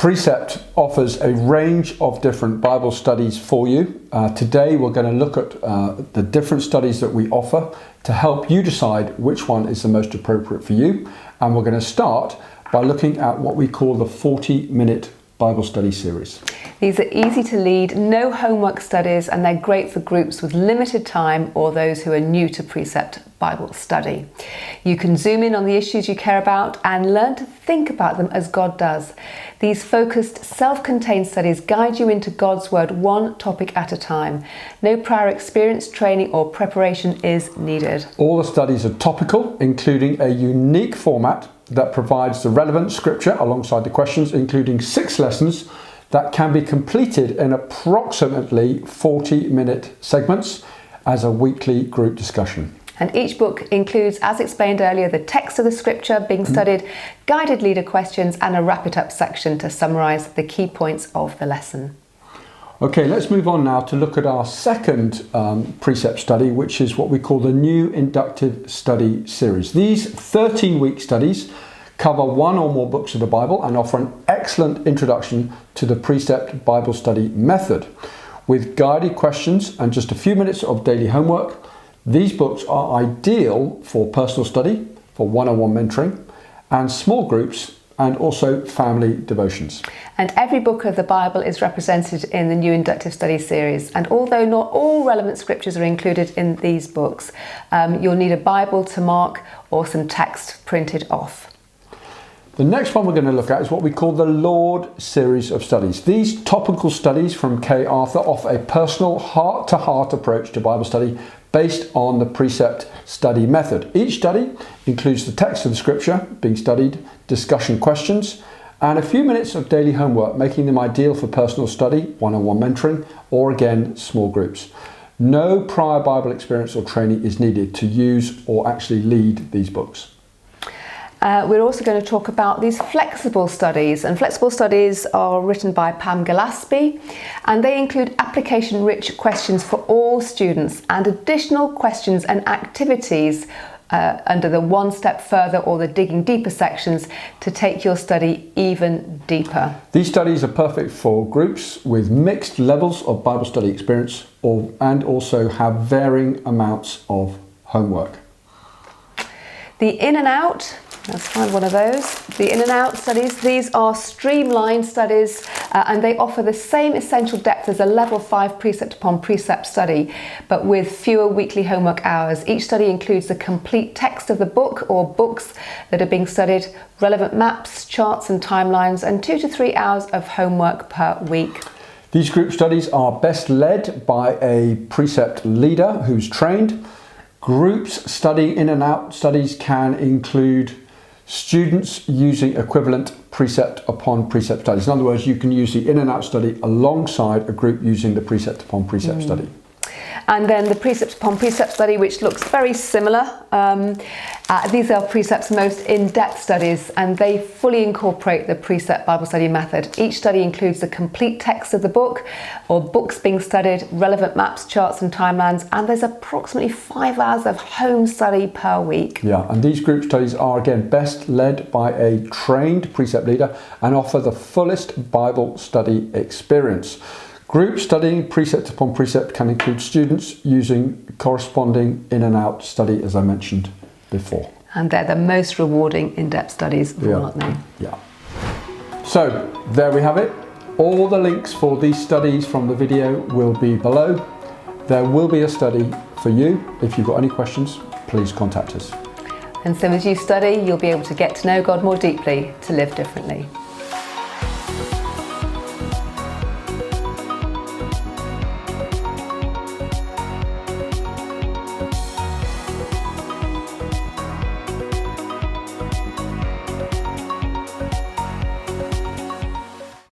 Precept offers a range of different Bible studies for you. Today we're going to look at the different studies that we offer to help you decide which one is the most appropriate for you. And we're going to start by looking at what we call the 40-minute Bible study series. These are easy to lead, no homework studies, and they're great for groups with limited time or those who are new to Precept Bible study. You can zoom in on the issues you care about and learn to think about them as God does. These focused, self-contained studies guide you into God's Word one topic at a time. No prior experience, training or preparation is needed. All the studies are topical, including a unique format that provides the relevant scripture alongside the questions, including 6 lessons that can be completed in approximately 40-minute segments as a weekly group discussion. And each book includes, as explained earlier, the text of the scripture being studied, guided leader questions, and a wrap it up section to summarise the key points of the lesson. Okay, let's move on now to look at our second Precept study, which is what we call the new Inductive study series. These 13-week studies cover one or more books of the Bible and offer an excellent introduction to the Precept Bible study method. With guided questions and just a few minutes of daily homework, these books are ideal for personal study, for one-on-one mentoring, and small groups, and also family devotions. And every book of the Bible is represented in the new Inductive study series. And although not all relevant scriptures are included in these books, you'll need a Bible to mark or some text printed off. The next one we're going to look at is what we call the Lord series of studies. These topical studies from Kay Arthur offer a personal, heart-to-heart approach to Bible study based on the Precept study method. Each study includes the text of the scripture being studied, discussion questions, and a few minutes of daily homework, making them ideal for personal study, one-on-one mentoring, or again, small groups. No prior Bible experience or training is needed to use or actually lead these books. We're also going to talk about these flexible studies, and flexible studies are written by Pam Gillespie, and they include application-rich questions for all students and additional questions and activities under the one step further or the digging deeper sections to take your study even deeper. These studies are perfect for groups with mixed levels of Bible study experience and also have varying amounts of homework. The in and out. Let's find one of those. The in and out studies. These are streamlined studies and they offer the same essential depth as a level 5 precept upon precept study, but with fewer weekly homework hours. Each study includes the complete text of the book or books that are being studied, relevant maps, charts and timelines, and 2 to 3 hours of homework per week. These group studies are best led by a precept leader who's trained. Groups studying in and out studies can include students using equivalent precept upon precept studies. In other words, you can use the in and out study alongside a group using the precept upon precept study. And then the precept upon precept study, which looks very similar. These are Precept's most in-depth studies, and they fully incorporate the Precept Bible study method. Each study includes the complete text of the book or books being studied, relevant maps, charts and timelines, and there's approximately 5 hours of home study per week. Yeah, and these group studies are again best led by a trained precept leader and offer the fullest Bible study experience. Group studying precept upon precept can include students using corresponding in and out study, as I mentioned before. And they're the most rewarding in-depth studies of all, aren't they? Yeah. So there we have it. All the links for these studies from the video will be below. There will be a study for you. If you've got any questions, please contact us. And so as you study, you'll be able to get to know God more deeply, to live differently.